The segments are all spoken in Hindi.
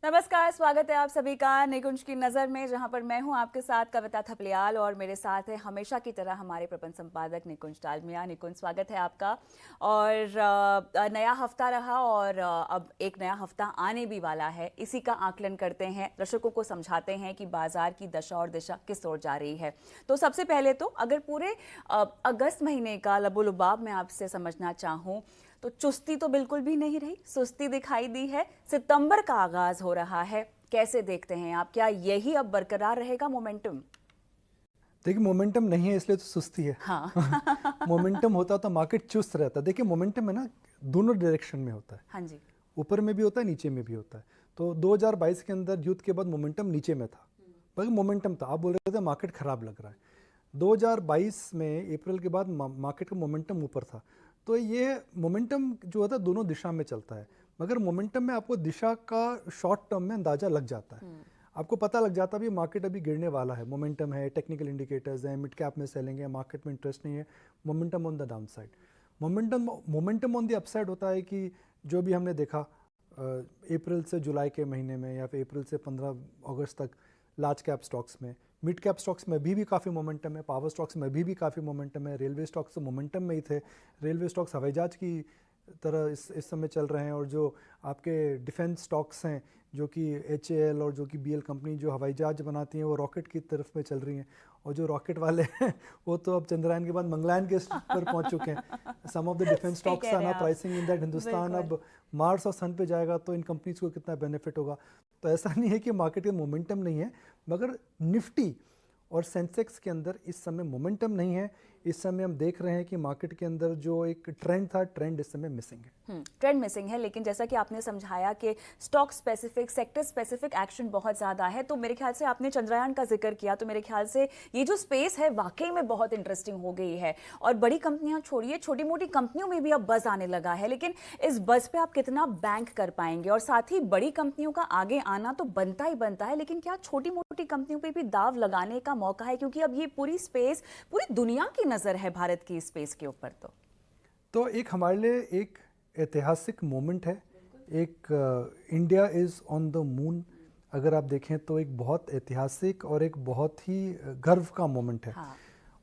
नमस्कार, स्वागत है आप सभी का निकुंज की नज़र में, जहां पर मैं हूं आपके साथ कविता थपलियाल और मेरे साथ है हमेशा की तरह हमारे प्रबंध संपादक निकुंज डालमिया। निकुंज, स्वागत है आपका। और नया हफ्ता रहा और अब एक नया हफ्ता आने भी वाला है। इसी का आकलन करते हैं, दर्शकों को समझाते हैं कि बाजार की दशा और दिशा किस ओर जा रही है। तो सबसे पहले तो अगर पूरे अगस्त महीने का लबोलुबाब मैं आपसे समझना चाहूँ तो चुस्ती तो बिल्कुल भी नहीं रही, सुस्ती दिखाई दी है। सितंबर का आगाज हो रहा है, कैसे देखते हैं आप? क्या यही अब बरकरार रहेगा मोमेंटम? देखिए, मोमेंटम नहीं है इसलिए तो सुस्ती है। हाँ। मोमेंटम होता तो मार्केट चुस्त रहता। देखिए, मोमेंटम है ना, दोनों डायरेक्शन में होता है। हाँ जी। ऊपर में भी होता है, नीचे में भी होता है। तो 2022 के अंदर युद्ध के बाद मोमेंटम नीचे में था, बल्कि मोमेंटम था। आप बोल रहे थे मार्केट खराब लग रहा है। 2022 में अप्रैल के बाद मार्केट का मोमेंटम ऊपर था। तो ये मोमेंटम जो होता है दोनों दिशा में चलता है, मगर मोमेंटम में आपको दिशा का शॉर्ट टर्म में अंदाजा लग जाता है। आपको पता लग जाता है भी मार्केट अभी गिरने वाला है। मोमेंटम है, टेक्निकल इंडिकेटर्स हैं, मिड कैप में सेलिंग है, मार्केट में इंटरेस्ट नहीं है। Momentum on the down side. Momentum on the upside होता है कि जो भी हमने देखा अप्रैल से जुलाई के महीने में या फिर अप्रैल से 15 अगस्त तक लार्ज कैप स्टॉक्स में, मिड कैप स्टॉक्स में भी काफ़ी मोमेंटम है, पावर स्टॉक्स में भी काफ़ी मोमेंटम है, रेलवे स्टॉक्स तो मोमेंटम में ही थे। रेलवे स्टॉक्स हवाई जहाज की तरह इस समय चल रहे हैं। और जो आपके डिफेंस स्टॉक्स हैं, जो कि HAL और जो कि BL कंपनी जो हवाई जहाज बनाती हैं, वो रॉकेट की तरफ में चल रही हैं। और जो रॉकेट वाले हैं वो तो अब चंद्रयान के बाद मंगलयान के पर पहुंच चुके हैं। सम ऑफ द डिफेंस सही स्टॉक्स कह आर रहे ना हैं आप। प्राइसिंग इन दैट हिंदुस्तान बिल्कुल। अब मार्स और सन पे जाएगा, तो इन कंपनीज को कितना बेनिफिट होगा। तो ऐसा नहीं है कि मार्केट में मोमेंटम नहीं है, मगर निफ्टी और सेंसेक्स के अंदर इस समय मोमेंटम नहीं है। इस समय हम देख रहे हैं कि मार्केट के अंदर जो एक ट्रेंड था, ट्रेंड इस समय मिसिंग है। ट्रेंड मिसिंग है, लेकिन जैसा कि आपने समझाया कि stock specific, sector specific action बहुत ज़्यादा है। तो मेरे ख्याल से आपने चंद्रयान का जिक्र किया, तो मेरे ख्याल से ये जो स्पेस है वाकई में बहुत इंटरेस्टिंग हो गई है। और बड़ी कंपनियां छोड़िए, छोटी मोटी कंपनियों में भी अब बज़ आने लगा है। लेकिन इस बज़ पे आप कितना बैंक कर पाएंगे? और साथ ही बड़ी कंपनियों का आगे आना तो बनता ही बनता है, लेकिन क्या छोटी मोटी कंपनियों पर भी दाव लगाने का मौका है? क्योंकि अब ये पूरी स्पेस, पूरी दुनिया की नज़र है भारत की स्पेस के ऊपर। तो एक हमारे लिए एक ऐतिहासिक मोमेंट है। एक India is on the moon, अगर आप देखें तो एक बहुत ऐतिहासिक और एक बहुत ही गर्व का मोमेंट है। हाँ।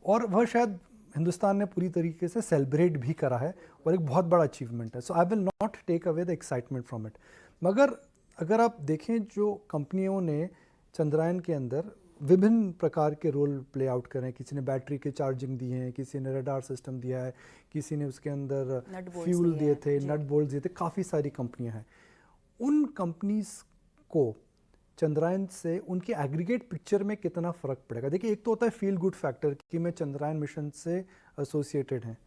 और वह शायद हिंदुस्तान ने पूरी तरीके से सेलिब्रेट भी करा है, और एक बहुत बड़ा अचीवमेंट है। So I will not take away the excitement from it. मगर अगर आप देखें, जो कंपनियों ने चंद्रयान के अंदर विभिन्न प्रकार के रोल प्ले आउट करें, किसी ने बैटरी के चार्जिंग दी है, किसी ने रडार सिस्टम दिया है, किसी ने उसके अंदर फ्यूल दिए थे, नट बोल्ट दिए थे, काफ़ी सारी कंपनियां हैं। उन कंपनीज को चंद्रयान से उनके एग्रीगेट पिक्चर में कितना फ़र्क पड़ेगा? देखिए, एक तो होता है फील गुड फैक्टर कि मैं चंद्रयान मिशन से एसोसिएटेड हैं।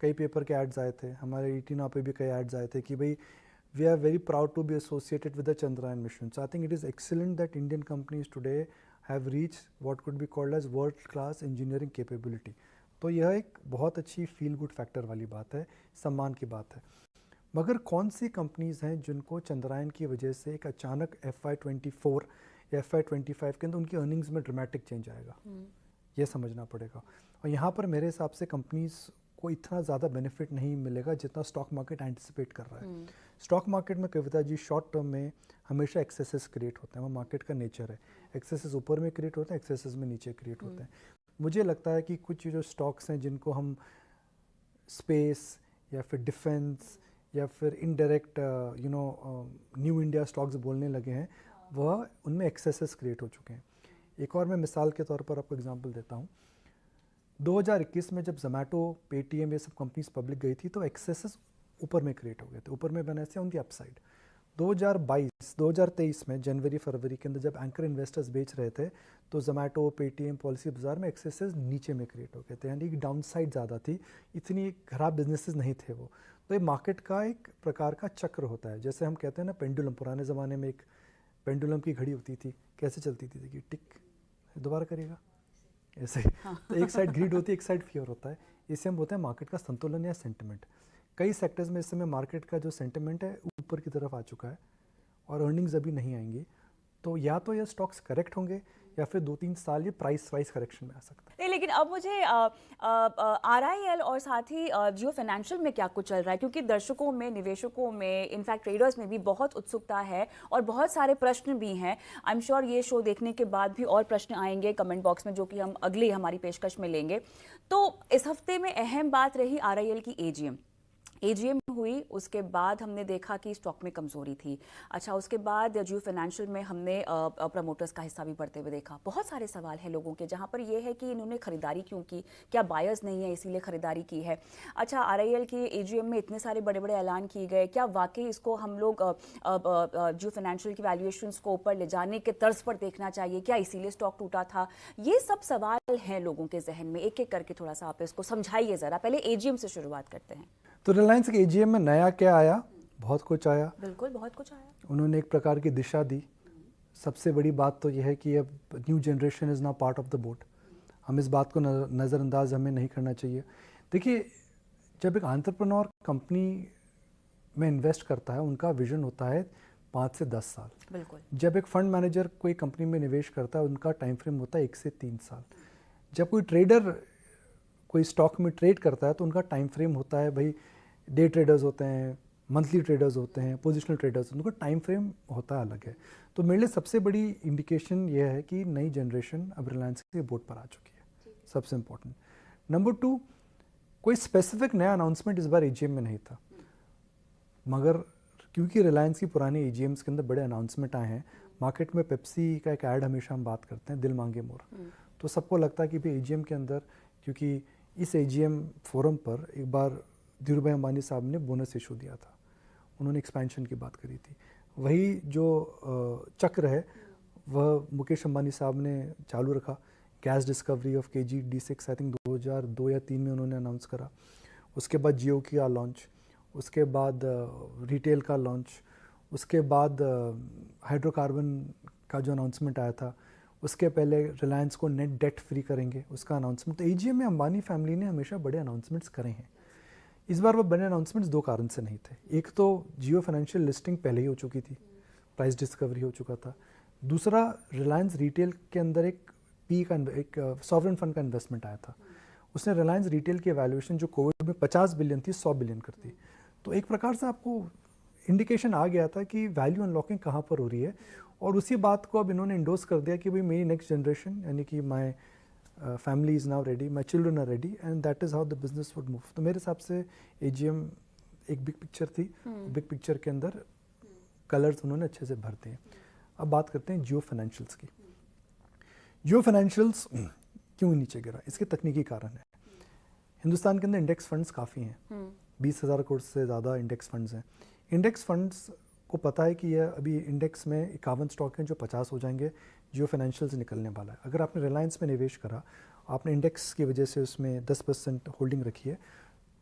कई पेपर के एड्स आए थे, हमारे ET Now पे भी कई एड्स आए थे कि भाई we are very proud to be associated with the Chandrayaan mission. So I think it is excellent that Indian companies today have reached what could be called as world class engineering capability. तो यह एक बहुत अच्छी फील गुड फैक्टर वाली बात है, सम्मान की बात है। मगर कौन सी कंपनीज हैं जिनको चंद्रयान की वजह से एक अचानक FY24 या FY25 के अंदर उनकी अर्निंग्स में ड्रामेटिक चेंज आएगा? ये समझना पड़ेगा। और यहाँ पर मेरे हिसाब से कंपनीज को इतना ज़्यादा बेनिफिट नहीं मिलेगा जितना स्टॉक मार्केट एंटिसिपेट कर रहा है। स्टॉक मार्केट में कविता जी, शॉर्ट टर्म में हमेशा एक्सेसेस क्रिएट होते हैं, वो मार्केट का नेचर है। एक्सेसेस ऊपर में क्रिएट होते हैं, एक्सेसेस में नीचे क्रिएट होते हैं। मुझे लगता है कि कुछ जो स्टॉक्स हैं जिनको हम स्पेस या फिर डिफेंस या फिर इनडायरेक्ट न्यू इंडिया स्टॉक्स बोलने लगे हैं, वह उनमें एक्सेसेस क्रिएट हो चुके हैं। एक और मैं मिसाल के तौर पर आपको एग्जांपल देता हूँ। 2021 में जब जोमेटो, पेटीएम ये सब कंपनीज पब्लिक गई थी, तो एक्सेसेस ऊपर में क्रिएट हो गए थे, ऊपर में बने से ऑन दी अपसाइड। 2023 में जनवरी फरवरी के अंदर जब एंकर इन्वेस्टर्स बेच रहे थे, तो जोमेटो, पेटीएम, पॉलिसी बाजार में एक्सेसेस नीचे में क्रिएट हो गए थे, यानी कि डाउन साइड ज़्यादा थी, इतनी खराब बिजनेसेस नहीं थे वो। तो ये मार्केट का एक प्रकार का चक्र होता है। जैसे हम कहते हैं ना पेंडुलम, पुराने ज़माने में एक पेंडुलम की घड़ी होती थी, कैसे चलती थी? देखिए, टिक, दोबारा करिएगा, ऐसे। तो एक साइड ग्रीड होती है, एक साइड फियर होता है। इसे हम बोलते हैं मार्केट का संतुलन या सेंटिमेंट। कई सेक्टर्स में इस समय मार्केट का जो सेंटिमेंट है ऊपर की तरफ आ चुका है और अर्निंग्स अभी नहीं आएंगी। तो या तो ये स्टॉक्स करेक्ट होंगे या फिर 2-3 साल ये प्राइस वाइज करेक्शन में आ सकता है। नहीं, लेकिन अब मुझे आरआईएल और साथ ही जियो फाइनेंशियल में क्या कुछ चल रहा है, क्योंकि दर्शकों में, निवेशकों में, इनफैक्ट ट्रेडर्स में भी बहुत उत्सुकता है और बहुत सारे प्रश्न भी हैं। आई एम श्योर ये शो देखने के बाद भी और प्रश्न आएंगे कमेंट बॉक्स में, जो कि हम अगली हमारी पेशकश में लेंगे। तो इस हफ्ते में अहम बात रही आरआईएल की एजीएम हुई, उसके बाद हमने देखा कि स्टॉक में कमजोरी थी। अच्छा, उसके बाद जियो फाइनेंशियल में हमने प्रमोटर्स का हिस्सा भी बढ़ते हुए देखा। बहुत सारे सवाल हैं लोगों के, जहां पर ये है कि इन्होंने खरीदारी क्यों की, क्या बायर्स नहीं है इसीलिए खरीदारी की है। अच्छा, आरआईएल की एजीएम में इतने सारे बड़े बड़े ऐलान किए गए, क्या वाकई इसको हम लोग जियो फाइनेंशियल की वैल्यूएशंस को ऊपर ले जाने के तर्ज पर देखना चाहिए, क्या इसीलिए स्टॉक टूटा था? ये सब सवाल हैं लोगों के जहन में। एक एक करके थोड़ा सा आप इसको समझाइए जरा। पहले एजीएम से शुरुआत करते हैं। तो रिलायंस के एजीएम में नया क्या आया? बहुत कुछ आया। बिल्कुल, बहुत कुछ आया। उन्होंने एक प्रकार की दिशा दी। सबसे बड़ी बात तो यह है कि अब new generation is now part of the board. हम इस बात को नज़रअंदाज हमें नहीं करना चाहिए। देखिए, जब एक एंटरप्रेन्योर कंपनी में इन्वेस्ट करता है, उनका विजन होता है 5 से 10 साल। बिल्कुल। जब एक फंड मैनेजर कोई कंपनी में निवेश करता है, उनका टाइम फ्रेम होता है 1 से 3 साल। जब कोई ट्रेडर कोई स्टॉक में ट्रेड करता है तो उनका टाइम फ्रेम होता है, भाई डे ट्रेडर्स होते हैं, मंथली ट्रेडर्स होते हैं, पोजिशनल ट्रेडर्स, उनका टाइम फ्रेम होता है अलग है। तो मेरे लिए सबसे बड़ी इंडिकेशन ये है कि नई जनरेशन अब रिलायंस के बोर्ड पर आ चुकी है, सबसे इम्पोर्टेंट। नंबर 2, कोई स्पेसिफिक नया अनाउंसमेंट इस बार एजीएम में नहीं था, मगर क्योंकि रिलायंस की पुरानी एजीएम्स के अंदर बड़े अनाउंसमेंट आए हैं। मार्केट में पेप्सी का एक ऐड हमेशा हम बात करते हैं, दिल मांगे मोर। तो सबको लगता है कि भाई एजीएम के अंदर, क्योंकि इस एजीएम फोरम पर एक बार धीरूभाई अंबानी साहब ने बोनस इशू दिया था, उन्होंने एक्सपेंशन की बात करी थी। वही जो चक्र है वह मुकेश अंबानी साहब ने चालू रखा। Gas discovery of KG D6 I think 2002 या 3 में उन्होंने अनाउंस करा। उसके बाद जियो का लॉन्च, उसके बाद रिटेल का लॉन्च, उसके बाद हाइड्रोकार्बन का जो अनाउंसमेंट आया था, उसके पहले रिलायंस को नेट डेट फ्री करेंगे, उसका अनाउंसमेंट। तो एजीएम में अंबानी फैमिली ने हमेशा बड़े अनाउंसमेंट्स करे हैं। इस बार वो बड़े अनाउंसमेंट्स 2 कारण से नहीं थे। एक तो जियो फाइनेंशियल लिस्टिंग पहले ही हो चुकी थी, प्राइस डिस्कवरी हो चुका था। दूसरा, रिलायंस रिटेल के अंदर एक सॉवरेन फंड का इन्वेस्टमेंट आया था। उसने रिलायंस रिटेल की वैल्यूएशन जो कोविड में 50 बिलियन थी, 100 बिलियन कर दी। तो एक प्रकार से आपको इंडिकेशन आ गया था कि वैल्यू अनलॉकिंग कहाँ पर हो रही है, और उसी बात को अब इन्होंने इंडोर्स कर दिया कि भाई मेरी नेक्स्ट जनरेशन, यानी कि my family is now ready, my children are ready, and that is how the business would move. तो मेरे हिसाब से एजीएम एक बिग पिक्चर थी, बिग पिक्चर के अंदर कलर्स उन्होंने अच्छे से भर दिए। अब बात करते हैं जियो फाइनेंशियल्स की। जियो फाइनेंशियल्स क्यों नीचे गिरा? इसके तकनीकी कारण है। हिंदुस्तान के अंदर इंडेक्स फंड्स काफ़ी हैं, 20,000 करोड़ से ज़्यादा इंडेक्स फंड्स हैं। इंडेक्स फंड्स को पता है कि यह अभी इंडेक्स में 51 स्टॉक हैं जो 50 हो जाएंगे, जियो फाइनेंशियल से निकलने वाला है। अगर आपने रिलायंस में निवेश करा, आपने इंडेक्स की वजह से उसमें 10% होल्डिंग रखी है,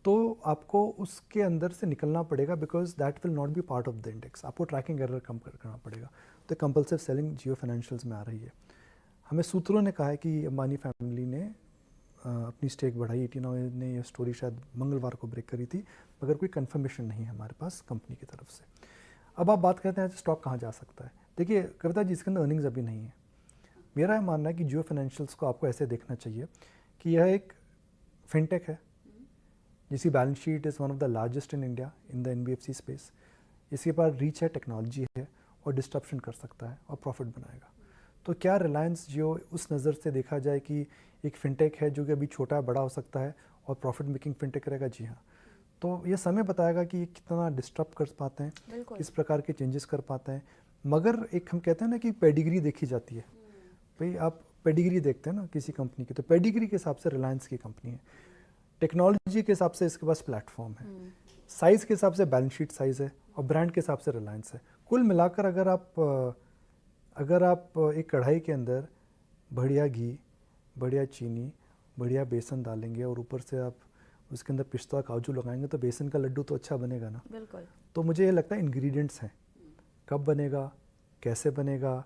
तो आपको उसके अंदर से निकलना पड़ेगा, because that will not B part of the index. आपको ट्रैकिंग एरर कम करना पड़ेगा। तो कंपल्सिव सेलिंग जियो फाइनेंशियल्स में आ रही है। हमें सूत्रों ने कहा है कि अंबानी फैमिली ने अपनी स्टेक बढ़ाई। 89 ने यह स्टोरी शायद मंगलवार को ब्रेक करी थी, मगर कोई कंफर्मेशन नहीं है हमारे पास कंपनी की तरफ से। अब आप बात करते हैं स्टॉक कहाँ जा सकता है। देखिए कविता जी, इसके अंदर अर्निंग्स अभी नहीं है। मेरा मानना है कि जियो फाइनेंशियल्स को आपको ऐसे देखना चाहिए कि यह एक फिनटेक है जिसकी balance sheet is one of the largest in India in the NBFC space. इसके पास रीच है, टेक्नोलॉजी है, और डिस्ट्रप्शन कर सकता है और प्रॉफिट बनाएगा। तो क्या रिलायंस जियो उस नज़र से देखा जाए कि एक फिनटेक है जो कि अभी छोटा बड़ा हो सकता है और प्रॉफिट मेकिंग फिनटेक रहेगा? जी हाँ। तो ये समय बताएगा कि ये कितना डिस्टर्ब कर पाते हैं, किस प्रकार के चेंजेस कर पाते हैं। मगर एक हम कहते हैं ना कि पेडिग्री देखी जाती है। भाई आप पेडिग्री देखते हैं ना किसी कंपनी की, तो पेडिग्री के हिसाब से रिलायंस की कंपनी है, टेक्नोलॉजी के हिसाब से इसके पास प्लेटफॉर्म है, साइज़ के हिसाब से बैलेंस शीट साइज़ है, और ब्रांड के हिसाब से रिलायंस है। कुल मिलाकर अगर आप एक कढ़ाई के अंदर बढ़िया घी, बढ़िया चीनी, बढ़िया बेसन डालेंगे और ऊपर से आप उसके अंदर पिस्ता काजू लगाएंगे, तो बेसन का लड्डू तो अच्छा बनेगा ना। बिल्कुल। तो मुझे ये लगता है इंग्रेडिएंट्स हैं, कब बनेगा, कैसे बनेगा,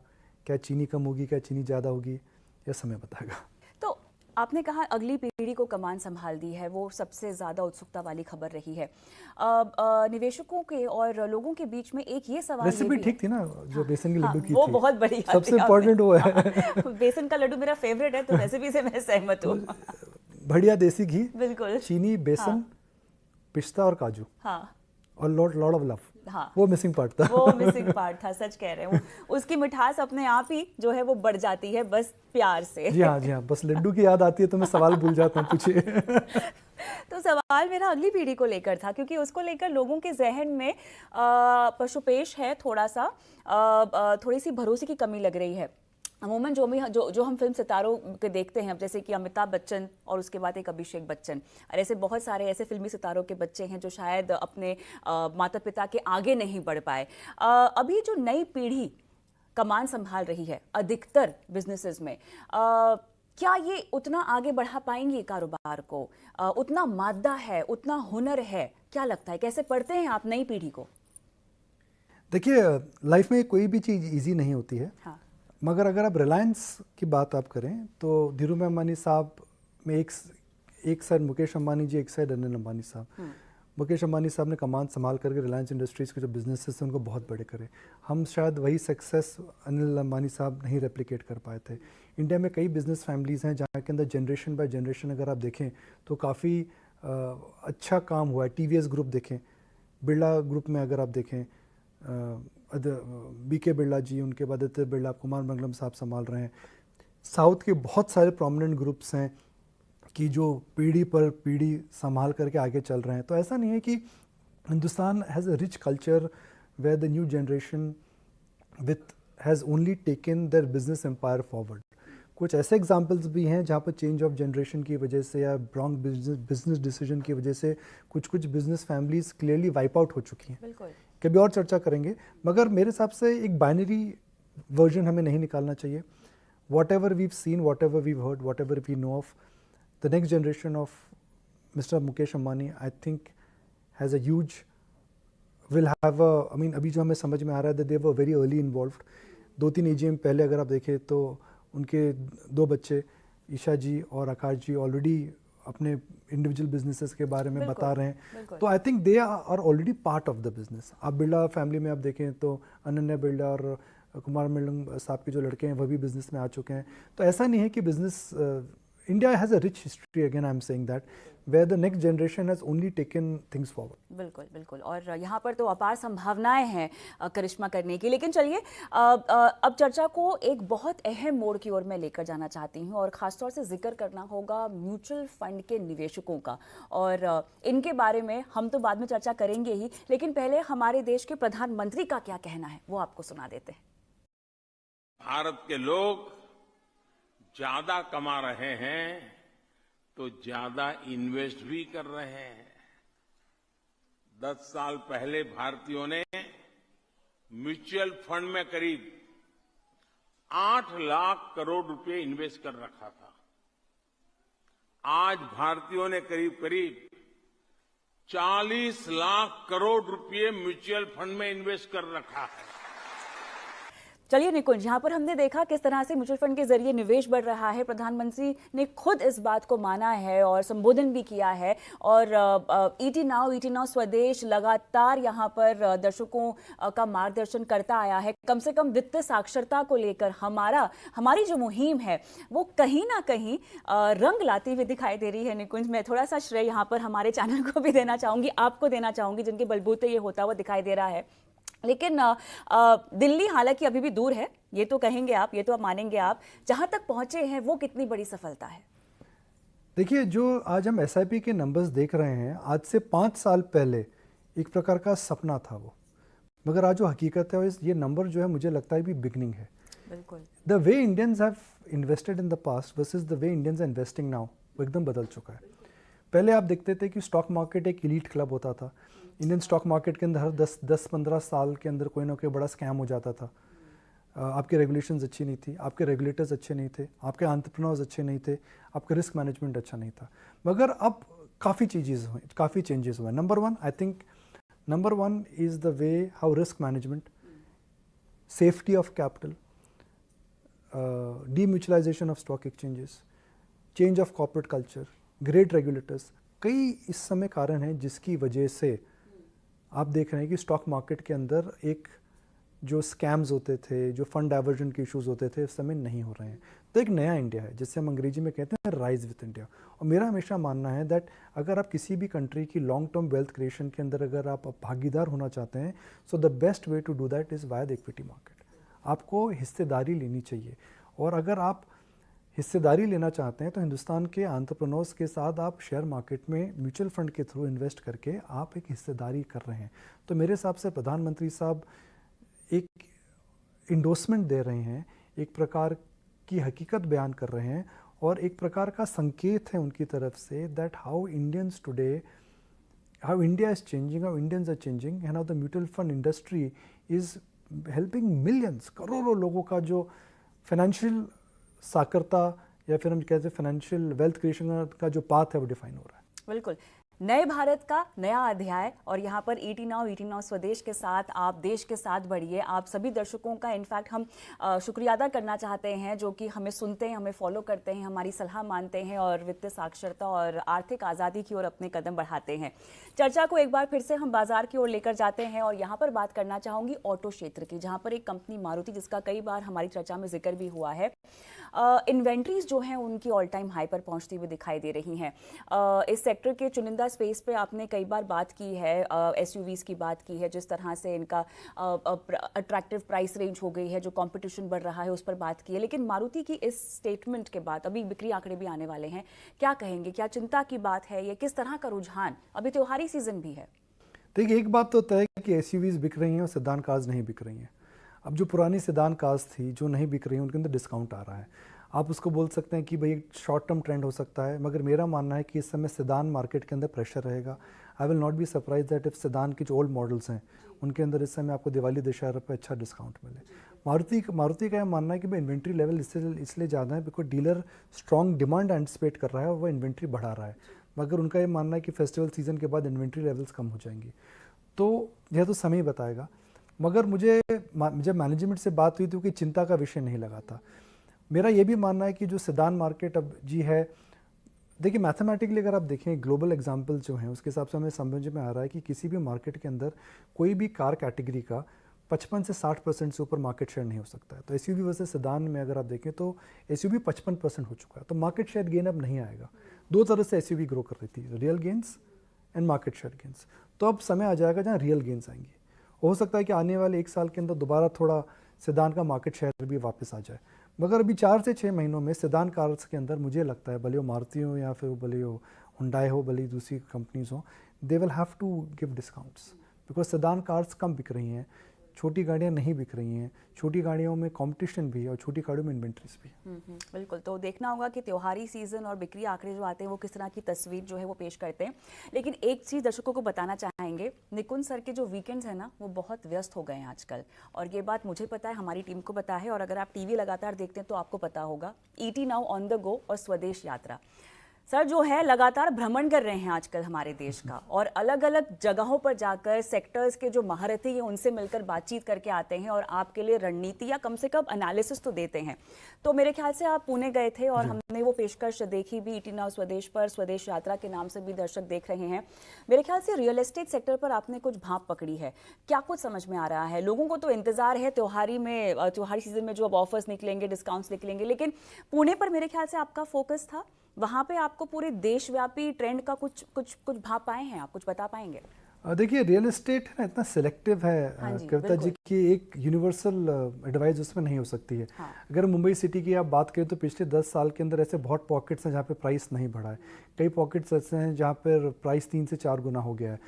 क्या चीनी कम होगी, क्या चीनी ज़्यादा होगी, यह समय बताएगा। तो आपने कहा अगली पीढ़ी को कमान संभाल दी है, वो सबसे ज़्यादा उत्सुकता वाली खबर रही है। निवेशकों के और लोगों के बीच में एक ये सवाल ये रेसिपी भी ठीक थी ना, जो बेसन के लड्डू की वो थी, बहुत बढ़िया सबसे थी इम्पोर्टेंट वो है। हाँ, बेसन का लड्डू मेरा फेवरेट है, तो रेसिपी से मैं सहमत हूँ। बढ़िया देसी घी, बिल्कुल, चीनी, बेसन, पिस्ता और काजू, हाँ, और लॉट ऑफ लव। हाँ, वो मिसिंग पार्ट था। वो मिसिंग पार्ट था, सच कह रहे हूँ। उसकी मिठास अपने आप ही जो है वो बढ़ जाती है बस प्यार से। जी हाँ, जी हाँ, बस लड्डू की याद आती है तो मैं सवाल भूल जाता हूँ, पूछिए। तो सवाल मेरा अगली पीढ़ी को लेकर था, क्योंकि उसको लेकर लोगों के जहन में पशुपेश है, थोड़ा सा थोड़ी सी भरोसे की कमी लग रही है। अमूमन जो हम फिल्म सितारों के देखते हैं, अब जैसे कि अमिताभ बच्चन और उसके बाद एक अभिषेक बच्चन, और ऐसे बहुत सारे ऐसे फिल्मी सितारों के बच्चे हैं जो शायद अपने माता पिता के आगे नहीं बढ़ पाए। अभी जो नई पीढ़ी कमान संभाल रही है अधिकतर बिजनेसेस में, क्या ये उतना आगे बढ़ा पाएंगी कारोबार को? उतना मादा है, उतना हुनर है? क्या लगता है, कैसे पढ़ते हैं आप नई पीढ़ी को? देखिए, लाइफ में कोई भी चीज़ इजी नहीं होती है। हाँ, मगर अगर आप रिलायंस की बात आप करें तो धीरूभाई अंबानी साहब में एक साइड मुकेश अंबानी जी, एक साइड अनिल अंबानी साहब। मुकेश अंबानी साहब ने कमान संभाल करके रिलायंस इंडस्ट्रीज़ के जो बिजनेसेस हैं उनको बहुत बड़े करे। हम शायद वही सक्सेस अनिल अंबानी साहब नहीं रेप्लिकेट कर पाए थे। इंडिया में कई बिजनेस फैमिलीज़ हैं जहाँ के अंदर जनरेशन बाय जनरेशन अगर आप देखें तो काफ़ी अच्छा काम हुआ है। टीवीएस ग्रुप देखें, बिरला ग्रुप में अगर आप देखें, बीके बिरला जी, उनके बाद आदित्य बिरला, कुमार मंगलम साहब संभाल रहे हैं। साउथ के बहुत सारे प्रोमिनेंट ग्रुप्स हैं कि जो पीढ़ी पर पीढ़ी संभाल करके आगे चल रहे हैं। तो ऐसा नहीं है कि Hindustan has a rich culture where the new generation with has only taken their business empire forward. कुछ ऐसे एग्जाम्पल्स भी हैं जहाँ पर चेंज ऑफ जनरेशन की वजह से या रॉन्ग बिजनेस डिसीजन की वजह से कुछ business families clearly wipe out हो चुकी हैं। बिल्कुल, कभी और चर्चा करेंगे, मगर मेरे हिसाब से एक बाइनरी वर्जन हमें नहीं निकालना चाहिए। Whatever we've seen, whatever we've heard, whatever we know of the next generation of mister Mukesh Ambani, I think has a huge will have a, I mean अभी जो हमें समझ में आ रहा है they were very early involved. 2-3 AGM पहले अगर आप देखें तो उनके 2 बच्चे ईशा जी और आकाश जी ऑलरेडी अपने इंडिविजुअल बिजनेसेस के बारे में बता रहे हैं। तो I think they are already part of the business. आप बिरला फैमिली में आप देखें तो अनन्या बिरला और कुमार मंगलम साहब के जो लड़के हैं वह भी बिजनेस में आ चुके हैं। तो ऐसा नहीं है कि business, India has a rich history, again I am saying that, where the next generation has only taken things forward. बिल्कुल बिल्कुल, और यहाँ पर तो अपार संभावनाएं हैं करिश्मा करने की। लेकिन चलिए अब चर्चा को एक बहुत अहम मोड़ की ओर मैं लेकर जाना चाहती हूँ, और ख़ासतौर से जिक्र करना होगा म्यूचुअल फंड के निवेशकों का। और इनके बारे में हम तो बाद में चर्चा करेंगे ही, लेकिन पहले हमारे देश के प्रधानमंत्री का क्या कहना है वो आपको सुना देते हैं। भारत के लोग ज्यादा कमा रहे हैं तो ज्यादा इन्वेस्ट भी कर रहे हैं। 10 साल पहले भारतीयों ने म्यूचुअल फंड में करीब 8 लाख करोड़ रुपए इन्वेस्ट कर रखा था। आज भारतीयों ने करीब करीब 40 लाख करोड़ रुपए म्यूचुअल फंड में इन्वेस्ट कर रखा है। चलिए निकुंज, यहाँ पर हमने देखा किस तरह से म्यूचुअल फंड के जरिए निवेश बढ़ रहा है। प्रधानमंत्री ने खुद इस बात को माना है और संबोधन भी किया है, और ईटी नाउ स्वदेश लगातार यहाँ पर दर्शकों का मार्गदर्शन करता आया है। कम से कम वित्तीय साक्षरता को लेकर हमारी जो मुहिम है वो कहीं ना कहीं रंग लाती हुई दिखाई दे रही है। निकुंज, मैं थोड़ा सा श्रेय यहाँ पर हमारे चैनल को भी देना चाहूँगी, आपको देना चाहूँगी, जिनके बलबूते ये होता हुआ दिखाई दे रहा है। लेकिन दिल्ली हालांकि अभी भी दूर है, ये तो कहेंगे आप, ये तो आप मानेंगे आप। जहां तक पहुंचे हैं वो कितनी बड़ी सफलता है? देखिए, जो आज हम एसआईपी के नंबर्स देख रहे हैं, आज से 5 साल पहले एक प्रकार का सपना था वो, मगर आज जो हकीकत है ये नंबर जो है मुझे लगता है भी बिगनिंग है। बिल्कुल, the way Indians have invested in the past versus the way Indians are investing now, वो एकदम बदल चुका है। पहले आप देखते थे कि स्टॉक मार्केट एक एलीट क्लब होता था। इंडियन स्टॉक मार्केट के अंदर हर 10-15 साल के अंदर कोई ना कोई बड़ा स्कैम हो जाता था। आपके रेगुलेशंस अच्छी नहीं थी, आपके रेगुलेटर्स अच्छे नहीं थे, आपके एंटरप्रेन्योर्स अच्छे नहीं थे, आपका रिस्क मैनेजमेंट अच्छा नहीं था। मगर अब काफ़ी चेंजेस हुए। Number one is the way how risk management, safety of capital, demutualisation of stock exchanges, change of corporate culture, great regulators, कई इस समय कारण हैं जिसकी वजह से आप देख रहे हैं कि स्टॉक मार्केट के अंदर एक जो स्कैम्स होते थे, जो फंड डाइवर्जन के इश्यूज होते थे, इस समय नहीं हो रहे हैं। तो एक नया इंडिया है जिससे हम अंग्रेजी में कहते हैं राइज विथ इंडिया। और मेरा हमेशा मानना है दैट अगर आप किसी भी कंट्री की लॉन्ग टर्म वेल्थ क्रिएशन के अंदर अगर आप भागीदार होना चाहते हैं, so the best way to do that is via the equity market. आपको हिस्सेदारी लेनी चाहिए, और अगर आप हिस्सेदारी लेना चाहते हैं तो हिंदुस्तान के एंटरप्रेन्योर्स के साथ आप शेयर मार्केट में म्यूचुअल फंड के थ्रू इन्वेस्ट करके आप एक हिस्सेदारी कर रहे हैं। तो मेरे हिसाब से प्रधानमंत्री साहब एक इंडोर्समेंट दे रहे हैं, एक प्रकार की हकीकत बयान कर रहे हैं, और एक प्रकार का संकेत है उनकी तरफ से that how Indians today, how India is changing, how Indians are changing, and how the mutual fund industry is helping millions, करोड़ों लोगों का जो फाइनेंशियल साक्षरता या फिर हम कहते हैं फाइनेंशियल वेल्थ क्रिएशन का जो पाथ है वो डिफाइन हो रहा है। बिल्कुल, नए भारत का नया अध्याय, और यहाँ पर ईटी नाउ स्वदेश के साथ आप देश के साथ बढ़िए। आप सभी दर्शकों का इनफैक्ट हम शुक्रिया अदा करना चाहते हैं जो कि हमें सुनते हैं, हमें फॉलो करते हैं, हमारी सलाह मानते हैं और वित्तीय साक्षरता और आर्थिक आज़ादी की ओर अपने कदम बढ़ाते हैं। चर्चा को एक बार फिर से हम बाजार की ओर लेकर जाते हैं और यहाँ पर बात करना चाहूँगी ऑटो क्षेत्र की, जहाँ पर एक कंपनी मारुति, जिसका कई बार हमारी चर्चा में जिक्र भी हुआ है, इन्वेंट्रीज जो हैं उनकी ऑल टाइम हाई पर पहुंचती हुई दिखाई दे रही हैं। इस सेक्टर के चुनिंदा स्पेस पे आपने कई बार बात की है, एसयूवीज की बात की है, जिस तरह से इनका अट्रैक्टिव प्राइस रेंज हो गई है, जो कंपटीशन बढ़ रहा है उस पर बात की है। लेकिन मारुति की इस स्टेटमेंट के बाद अभी बिक्री आंकड़े भी आने वाले हैं, क्या कहेंगे, क्या चिंता की बात है, ये किस तरह का रुझान, अभी त्योहारी सीजन भी है? देखिए, एक बात तो तय है कि एसयूवीज बिक रही हैं और सेडान कार्स नहीं बिक रही हैं। अब जो पुरानी सेडान कार्स थी जो नहीं बिक रही हैं उनके अंदर डिस्काउंट आ रहा है। आप उसको बोल सकते हैं कि भाई एक शॉर्ट टर्म ट्रेंड हो सकता है, मगर मेरा मानना है कि इस समय सेडान मार्केट के अंदर प्रेशर रहेगा। आई will not be surprise that if sedan की जो ओल्ड मॉडल्स हैं उनके अंदर इस समय आपको दिवाली दशहरा पर अच्छा डिस्काउंट मिले। मारुति का यह मानना है कि भाई इन्वेंट्री लेवल इसलिए ज़्यादा है because dealer strong demand anticipate कर रहा है और वह इन्वेंट्री बढ़ा रहा है, मगर उनका ये मानना है कि फेस्टिवल सीजन के बाद इन्वेंट्री लेवल्स कम हो जाएंगी। तो यह तो समय बताएगा, मगर मुझे जब मैनेजमेंट से बात हुई तो कि चिंता का विषय नहीं लगा था। मेरा ये भी मानना है कि जो सेडान मार्केट अब जी है, देखिए मैथमेटिकली अगर आप देखें ग्लोबल एग्जांपल जो हैं उसके हिसाब से हमें समझ में आ रहा है कि किसी भी मार्केट के अंदर कोई भी कार कैटेगरी का 55 से 60% से ऊपर मार्केट शेयर नहीं हो सकता है। तो एसयूवी वर्सेस सेडान में अगर आप देखें तो एसयूवी 55% हो चुका है, तो मार्केट शेयर गेन अब नहीं आएगा। दो तरह से एसयूवी ग्रो कर रही थी, real gains and market share gains. तो अब समय आ जाएगा जहाँ रियल गेंस आएंगे। हो सकता है कि आने वाले 1 साल के अंदर दोबारा थोड़ा सेडान का मार्केट शेयर भी वापस आ जाए, मगर अभी 4 से 6 महीनों में सेडान कार्स के अंदर मुझे लगता है, भले वो मारुति हो या फिर भले वो हुंडई हो, भले दूसरी कंपनीज हो, they will have to give discounts because sedan cars कम बिक रही हैं, छोटी गाड़ियाँ नहीं बिक रही हैं, छोटी गाड़ियों में कंपटीशन भी है और छोटी गाड़ियों में इन्वेंट्रीज भी है। बिल्कुल, तो देखना होगा कि त्योहारी सीजन और बिक्री आंकड़े जो आते हैं वो किस तरह की तस्वीर जो है वो पेश करते हैं। लेकिन एक चीज़ दर्शकों को बताना चाहेंगे, निकुंज सर के जो वीकेंड्स हैं ना वो बहुत व्यस्त हो गए हैं आजकल, और ये बात मुझे पता है, हमारी टीम को पता है, और अगर आप टीवी लगातार देखते हैं तो आपको पता होगा। ET now on the go और स्वदेश यात्रा सर जो है लगातार भ्रमण कर रहे हैं आजकल हमारे देश का, और अलग अलग जगहों पर जाकर सेक्टर्स के जो महारथी हैं उनसे मिलकर बातचीत करके आते हैं और आपके लिए रणनीति या कम से कम एनालिसिस तो देते हैं। तो मेरे ख्याल से आप पुणे गए थे और हमने वो पेशकश देखी भी ईटी नाउ स्वदेश पर, स्वदेश यात्रा के नाम से भी दर्शक देख रहे हैं। मेरे ख्याल से रियल एस्टेट सेक्टर पर आपने कुछ भाप पकड़ी है, क्या कुछ समझ में आ रहा है? लोगों को तो इंतजार है त्योहारी सीजन में जो अब ऑफर्स निकलेंगे, डिस्काउंट्स निकलेंगे, लेकिन पुणे पर मेरे ख्याल से आपका फोकस था, वहां पे आपको पूरे देशव्यापी ट्रेंड का कुछ भाप आए हैं, आप कुछ बता पाएंगे? देखिए, रियल एस्टेट है ना इतना सिलेक्टिव है कविता जी की एक यूनिवर्सल एडवाइस उसमें नहीं हो सकती है। हाँ। अगर मुंबई सिटी की आप बात करें तो पिछले 10 साल के अंदर ऐसे बहुत पॉकेट्स हैं जहाँ पे प्राइस नहीं बढ़ा है, कई पॉकेट्स ऐसे हैं जहाँ पर प्राइस 3 से 4 गुना हो गया है।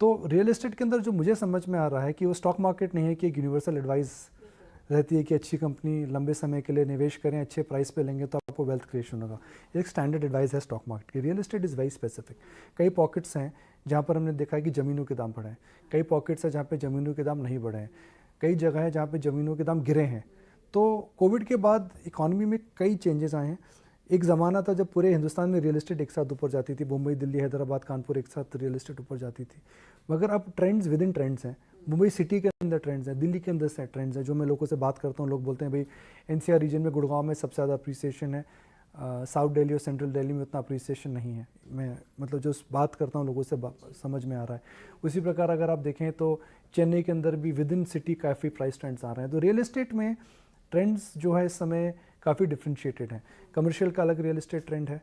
तो रियल एस्टेट के अंदर जो मुझे समझ में आ रहा है कि वो स्टॉक मार्केट नहीं है कि एक यूनिवर्सल एडवाइस रहती है कि अच्छी कंपनी लंबे समय के लिए निवेश करें, अच्छे प्राइस पे लेंगे तो आपको वेल्थ क्रिएशन होगा। एक स्टैंडर्ड एडवाइस है स्टॉक मार्केट की। Real estate is very specific. कई पॉकेट्स हैं जहाँ पर हमने देखा है कि ज़मीनों के दाम बढ़े हैं, कई पॉकेट्स हैं जहाँ पे ज़मीनों के दाम नहीं बढ़े हैं, कई जगह है जहाँ पे ज़मीनों के दाम गिरे हैं। तो कोविड के बाद इकॉनमी में कई चेंजेस आए हैं। एक ज़माना था जब पूरे हिंदुस्तान में रियल एस्टेट एक साथ ऊपर जाती थी, मुंबई, दिल्ली, हैदराबाद, कानपुर एक साथ रियल एस्टेट ऊपर जाती थी, मगर अब ट्रेंड्स विद इन ट्रेंड्स हैं। मुंबई सिटी के अंदर ट्रेंड्स हैं, दिल्ली के अंदर से ट्रेंड्स हैं। जो मैं लोगों से बात करता हूँ लोग बोलते हैं भाई एनसीआर रीजन में, गुड़गांव में सबसे ज़्यादा अप्रिसिएशन है, साउथ दिल्ली और सेंट्रल दिल्ली में उतना अप्रिसिएशन नहीं है। मैं मतलब जो बात करता हूँ लोगों से समझ में आ रहा है। उसी प्रकार अगर आप देखें तो चेन्नई के अंदर भी विद इन सिटी काफ़ी प्राइस ट्रेंड्स आ रहे हैं। तो रियल एस्टेट में ट्रेंड्स जो है इस समय काफ़ी डिफ्रेंशिएटेड हैं। कमर्शियल का अलग रियल एस्टेट ट्रेंड है,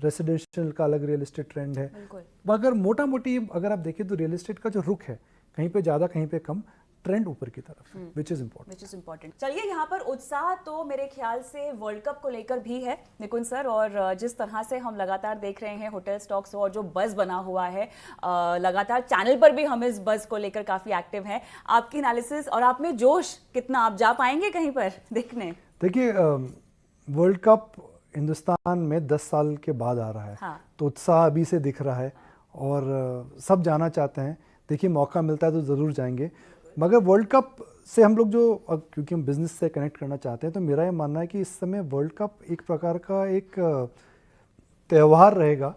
रेसिडेंशियल का अलग रियल एस्टेट ट्रेंड है। मगर मोटा मोटी अगर आप देखें तो रियल एस्टेट का जो रुख है कहीं पे ज़्यादा कहीं पे कम, ट्रेंड ऊपर की तरफ, विच इज इम्पोर्टेंट। चलिए, यहाँ पर उत्साह तो मेरे ख्याल से वर्ल्ड कप को लेकर भी है निकुंज सर, और जिस तरह से हम लगातार देख रहे हैं होटल स्टॉक्स और जो बज़ बना हुआ है, लगातार चैनल पर भी हम इस बज़ को लेकर काफ़ी एक्टिव हैं। आपकी एनालिसिस और आप में जोश कितना, आप जा पाएंगे कहीं पर देखने? देखिए, वर्ल्ड कप हिंदुस्तान में 10 साल के बाद आ रहा है। हाँ। तो उत्साह अभी से दिख रहा है और सब जाना चाहते हैं। देखिए, मौका मिलता है तो ज़रूर जाएंगे। मगर वर्ल्ड कप से हम लोग जो, क्योंकि हम बिज़नेस से कनेक्ट करना चाहते हैं, तो मेरा ये मानना है कि इस समय वर्ल्ड कप एक प्रकार का एक त्यौहार रहेगा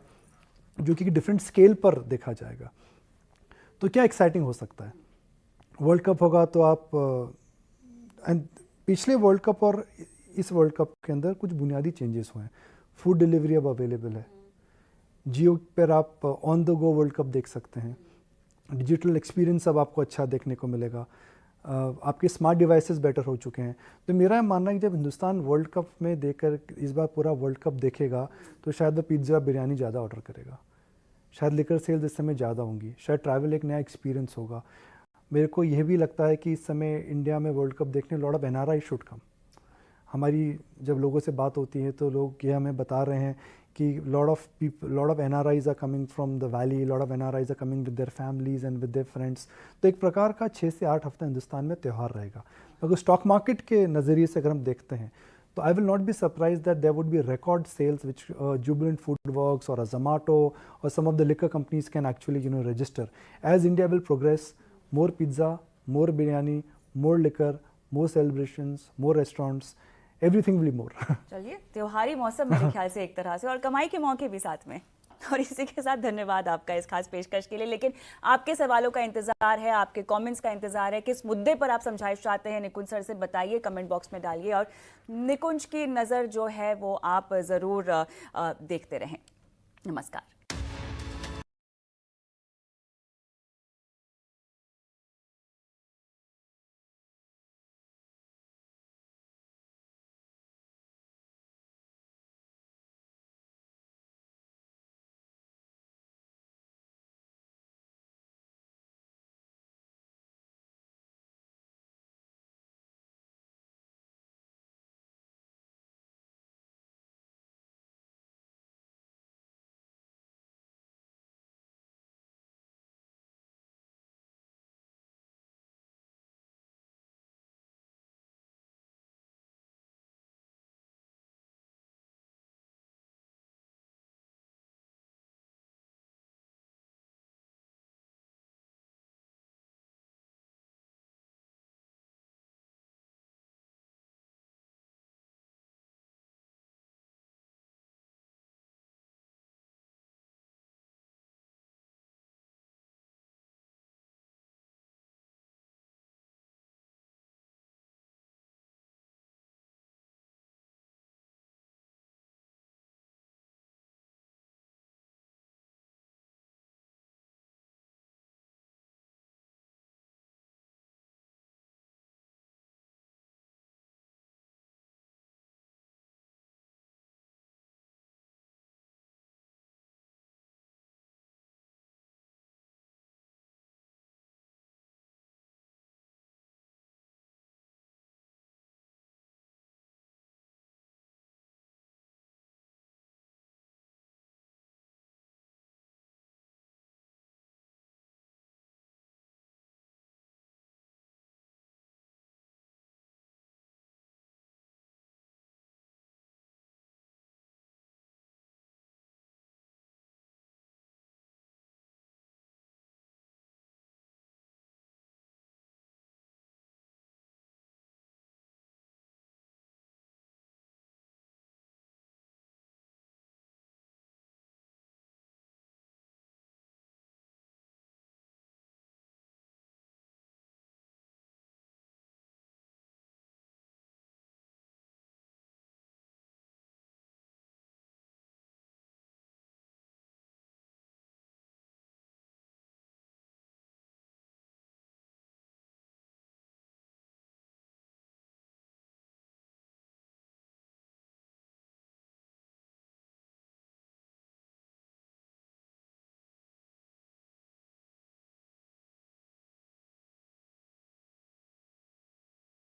जो कि डिफरेंट स्केल पर देखा जाएगा। तो क्या एक्साइटिंग हो सकता है? वर्ल्ड कप होगा तो आप पिछले वर्ल्ड कप और इस वर्ल्ड कप के अंदर कुछ बुनियादी चेंजेस हुए हैं। फूड डिलीवरी अब अवेलेबल है, जियो पर आप on the go world cup देख सकते हैं। डिजिटल एक्सपीरियंस अब आपको अच्छा देखने को मिलेगा। आपके स्मार्ट डिवाइसेस बेटर हो चुके हैं। तो मेरा मानना है कि जब हिंदुस्तान वर्ल्ड कप में देखकर इस बार पूरा वर्ल्ड कप देखेगा तो शायद वो पिज़्ज़ा बिरयानी ज़्यादा ऑर्डर करेगा, शायद लिकर सेल्स इस समय ज़्यादा होंगी, शायद ट्रैवल एक नया एक्सपीरियंस होगा। मेरे को यह भी लगता है कि इस समय इंडिया में वर्ल्ड कप देखने lot of NRI should come. हमारी जब लोगों से बात होती है तो लोग ये हमें बता रहे हैं कि lot of NRIs are coming from the valley, lot of NRIs are coming with their families and with their friends। तो एक प्रकार का 6 से 8 हफ्ते हिंदुस्तान में त्यौहार रहेगा। अगर स्टॉक मार्केट के नज़रिए से अगर हम देखते हैं तो I will not be surprise that there would be record sales which Jubilant FoodWorks or Zomato or some of the liquor companies can actually register as India will progress. More pizza, more biryani, more liquor, more celebrations, more restaurants, everything will be more। चलिए, त्योहारी मौसम मेरे ख्याल से एक तरह से, और कमाई के मौके भी साथ में। और इसी के साथ धन्यवाद आपका इस खास पेशकश के लिए। लेकिन आपके सवालों का इंतजार है, आपके कमेंट्स का इंतजार है। किस मुद्दे पर आप समझाइश चाहते हैं निकुंज सर से, बताइए, कमेंट बॉक्स में डालिए। और निकुंज की नज़र जो है वो आप ज़रूर देखते रहें। नमस्कार।